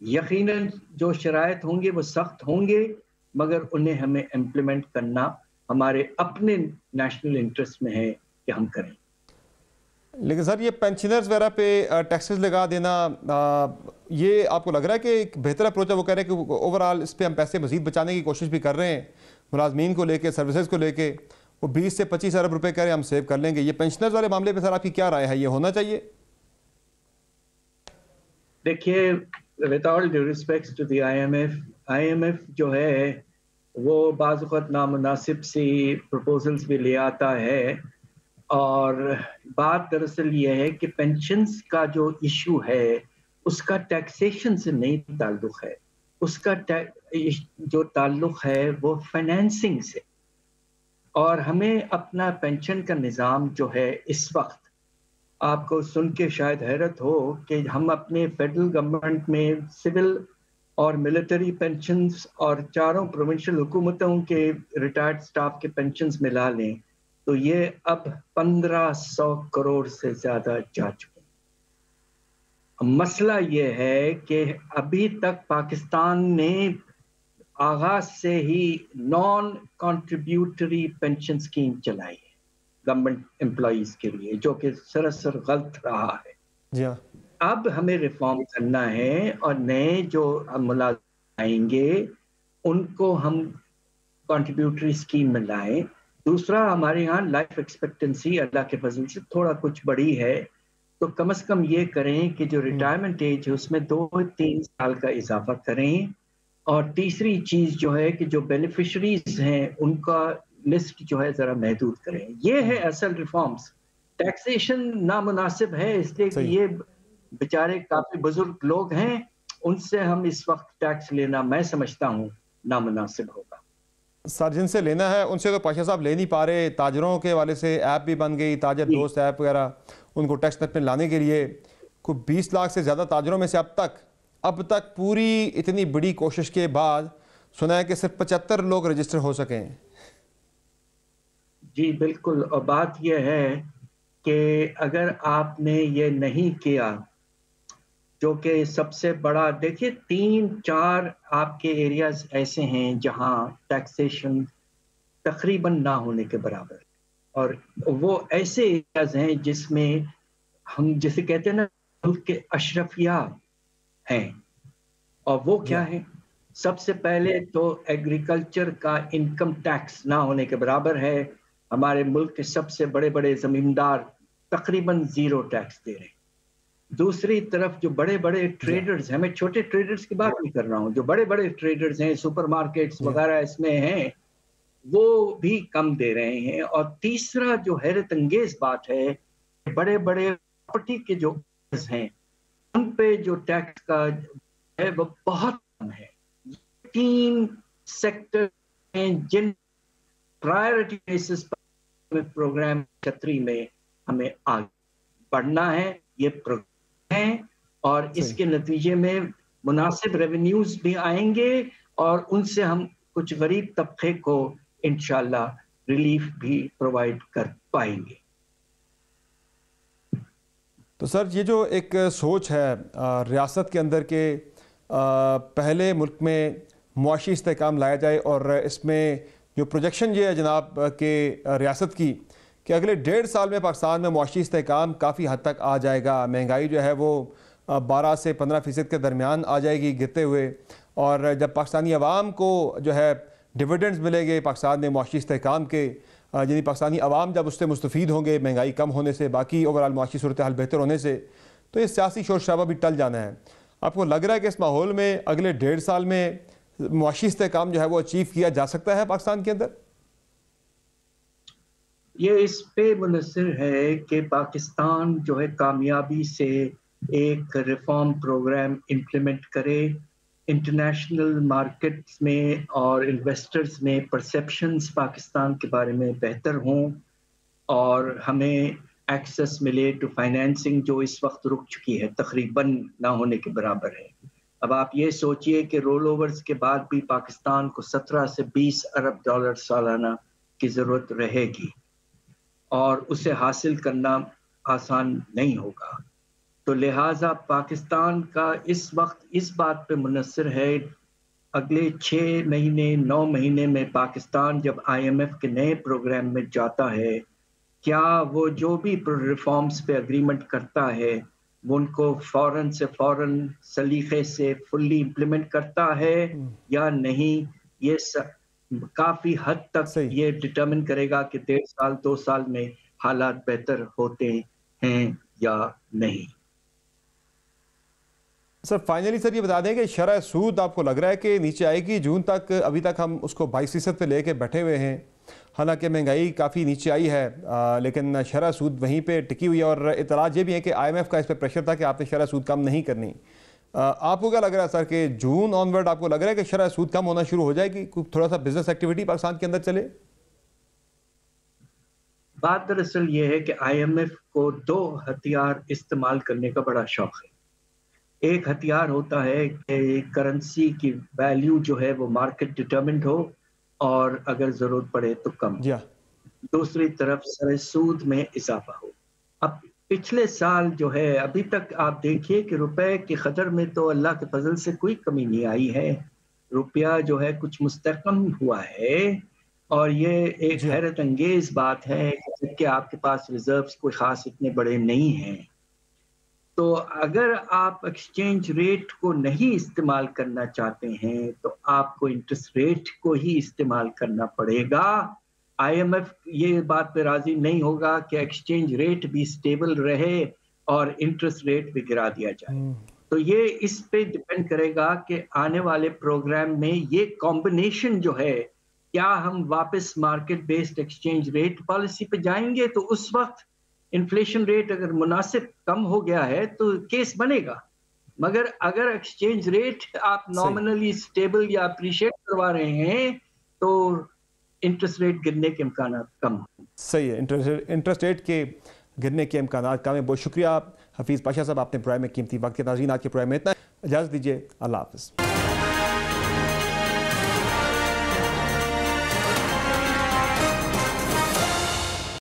यकीनन जो शराइत होंगे वो सख्त होंगे, मगर उन्हें हमें इम्प्लीमेंट करना हमारे अपने नेशनल इंटरेस्ट में है कि हम करें। लेकिन सर, ये पेंशनर्स वगैरह पे टैक्सेस लगा देना, ये आपको लग रहा है कि एक बेहतर अप्रोच है? वो कह रहे हैं कि ओवरऑल इस पे हम पैसे मजीद बचाने की कोशिश भी कर रहे हैं, मुलाजमीन को लेके, सर्विसेज को लेके। वो 20 से 25 अरब रुपए कह रहे हैं हम सेव कर लेंगे। ये पेंशनर्स वाले मामले पे सर आपकी क्या राय है, ये होना चाहिए? देखिए, with all due respect to the IMF जो है वो बाज़ वक़्त नामुनासिब सी प्रपोजल्स भी ले आता है, और बात दरअसल ये है कि पेंशन्स का जो इशू है उसका टैक्सेशन से नहीं ताल्लुक़ है, उसका जो ताल्लुक़ है वो फाइनेंसिंग से। और हमें अपना पेंशन का निज़ाम जो है इस वक्त, आपको सुन के शायद हैरत हो कि हम अपने फेडरल गवर्नमेंट में सिविल और मिलिट्री पेंशन्स और चारों प्रोविंशियल हुकूमतों के रिटायर्ड स्टाफ के पेंशन्स मिला लें तो ये अब 1500 करोड़ से ज़्यादा जा चुके हैं। मसला ये है कि अभी तक पाकिस्तान ने आगाज से ही नॉन कॉन्ट्रीब्यूटरी पेंशन स्कीम चलाई है गवर्नमेंट एम्प्लॉइज के लिए, जो कि सरासर गलत रहा है। जी हाँ। अब हमें रिफॉर्म करना है और नए जो मुलाजिम आएंगे उनको हम कॉन्ट्रीब्यूटरी स्कीम में लाएं। दूसरा, हमारे यहाँ लाइफ एक्सपेक्टेंसी अल्लाह के फजल से थोड़ा कुछ बड़ी है, तो कम से कम ये करें कि जो रिटायरमेंट एज है उसमें 2-3 साल का इजाफा करें। और तीसरी चीज जो है कि जो बेनिफिशरीज हैं उनका लिस्ट जो है जरा महदूद करें। ये है असल रिफॉर्म्स। टैक्सेशन नामुनासिब है इसलिए कि ये बेचारे काफी बुजुर्ग लोग हैं, उनसे हम इस वक्त टैक्स लेना मैं समझता हूँ नामुनासिब होगा। सर, जिनसे लेना है उनसे तो पाशा साहब ले नहीं पा रहे। ताजरों के वाले से ऐप भी बन गई, ताजर दोस्त ऐप वगैरह, उनको टैक्स नेट में लाने के लिए कोई 20 लाख से ज़्यादा ताजरों में से अब तक पूरी इतनी बड़ी कोशिश के बाद सुना है कि सिर्फ 75 लोग रजिस्टर हो सके हैं। जी बिल्कुल, और बात यह है कि अगर आपने ये नहीं किया, जो कि सबसे बड़ा, देखिए 3-4 आपके एरियाज ऐसे हैं जहां टैक्सेशन तकरीबन ना होने के बराबर, और वो ऐसे एरियाज हैं जिसमें हम जिसे कहते हैं ना मुल्क के अशरफिया हैं। और वो क्या है? सबसे पहले तो एग्रीकल्चर का इनकम टैक्स ना होने के बराबर है। हमारे मुल्क के सबसे बड़े बड़े जमींदार तकरीबन 0 टैक्स दे रहे हैं। दूसरी तरफ जो बड़े बड़े ट्रेडर्स हैं, मैं छोटे ट्रेडर्स की बात नहीं कर रहा हूँ, जो बड़े बड़े ट्रेडर्स हैं, सुपरमार्केट्स वगैरह इसमें हैं, वो भी कम दे रहे हैं। और तीसरा जो हैरत अंगेज बात है, बड़े बड़े प्रॉपर्टी के जो हैं उन पे जो टैक्स का है वो बहुत कम है। 3 सेक्टर हैं जिन प्रायोरिटी बेसिस पर प्रोग्राम 36 में हमें आगे बढ़ना है। ये प्रोग्राम है और इसके नतीजे में मुनासिब रेवेन्यूज भी आएंगे और उनसे हम कुछ गरीब तबके को इंशाल्लाह रिलीफ भी प्रोवाइड कर पाएंगे। तो सर, ये जो एक सोच है रियासत के अंदर के पहले मुल्क में मुआशी इस्तेहकाम लाया जाए, और इसमें जो प्रोजेक्शन ये है जनाब के रियासत की कि अगले 1.5 साल में पाकिस्तान में मुआशी इस्तेहकाम काफ़ी हद तक आ जाएगा। महंगाई जो है वो 12 से 15% के दरमियान आ जाएगी गिरते हुए, और जब पाकिस्तानी अवाम को जो है डिविडेंड्स मिलेंगे पाकिस्तान में मुआशी इस्तेहकाम के, यानी पाकिस्तानी अवाम जब उससे मुस्तफ़ीद होंगे, महंगाई कम होने से, बाकी ओवरऑल मुआशी सूरत हाल बेहतर होने से, तो ये सियासी शोर शराबा भी टल जाना है। आपको लग रहा है कि इस माहौल में अगले 1.5 साल में मुआशी इस्तेहकाम जो है वो अचीव किया जा सकता है पाकिस्तान के अंदर? ये इस पे मुनसर है कि पाकिस्तान जो है कामयाबी से एक रिफॉर्म प्रोग्राम इम्प्लीमेंट करे, इंटरनेशनल मार्केट्स में और इन्वेस्टर्स में परसेप्शंस पाकिस्तान के बारे में बेहतर हों और हमें एक्सेस मिले टू फाइनेंसिंग जो इस वक्त रुक चुकी है, तकरीबन ना होने के बराबर है। अब आप ये सोचिए कि रोल ओवर्स के बाद भी पाकिस्तान को 17 से 20 अरब डॉलर सालाना की ज़रूरत रहेगी और उसे हासिल करना आसान नहीं होगा। तो लिहाजा पाकिस्तान का इस वक्त इस बात पे मुनसर है, अगले 6 महीने 9 महीने में पाकिस्तान जब IMF के नए प्रोग्राम में जाता है, क्या वो जो भी रिफॉर्म्स पे अग्रीमेंट करता है वो उनको फ़ौरन से फ़ौरन सलीके से फुल्ली इम्प्लीमेंट करता है या नहीं, ये काफ़ी हद तक ये डिटरमिन करेगा कि 1.5 साल 2 साल में हालात बेहतर होते हैं या नहीं। सर फाइनली सर ये बता दें कि शरह सूद आपको लग रहा है कि नीचे आएगी जून तक? अभी तक हम उसको 22% पे लेके बैठे हुए हैं, हालांकि महंगाई काफ़ी नीचे आई है, लेकिन शरह सूद वहीं पे टिकी हुई है और इतलात ये भी है कि IMF का इस पर प्रेशर था कि आपने शरह सूद कम नहीं करनी। आपको क्या लग रहा है सर कि जून ऑनवर्ड आपको लग रहा है कि शरह सूद कम होना शुरू हो जाएगी, थोड़ा सा बिजनेस एक्टिविटी पाकिस्तान के अंदर चले? बात दरअसल ये है कि IMF को 2 हथियार इस्तेमाल करने का बड़ा शौक है। एक हथियार होता है कि करेंसी की वैल्यू जो है वो मार्केट डिटरमिन्ड हो और अगर ज़रूरत पड़े तो कम। दूसरी तरफ सर सूद में इजाफा हो। अब पिछले साल जो है अभी तक आप देखिए कि रुपए की कदर में तो अल्लाह के फजल से कोई कमी नहीं आई है, रुपया जो है कुछ मुस्तकम हुआ है और ये एक हैरत अंगेज बात है कि आपके पास रिजर्व्स कोई खास इतने बड़े नहीं हैं। तो अगर आप एक्सचेंज रेट को नहीं इस्तेमाल करना चाहते हैं तो आपको इंटरेस्ट रेट को ही इस्तेमाल करना पड़ेगा। IMF ये बात पे राजी नहीं होगा कि एक्सचेंज रेट भी स्टेबल रहे और इंटरेस्ट रेट भी गिरा दिया जाए। तो ये इस पे डिपेंड करेगा कि आने वाले प्रोग्राम में ये कॉम्बिनेशन जो है, क्या हम वापस market based exchange rate policy पे जाएंगे तो उस वक्त इन्फ्लेशन रेट अगर मुनासिब कम हो गया है तो केस बनेगा, मगर अगर एक्सचेंज रेट आप नॉमिनली स्टेबल या अप्रिशिएट करवा रहे हैं तो इंटरेस्ट रेट गिरने के इम्कान कम। सही है, इंटरेस्ट रेट के गिरने के इम्कान कम है। बहुत शुक्रिया हफीज़ पाशा साहब, आपने प्रोग्राम में कीमती वक्त के। नाज़रीन आज के प्रोग्राम में इतना, इजाज़त दीजिए, अल्लाह हाफ़िज़।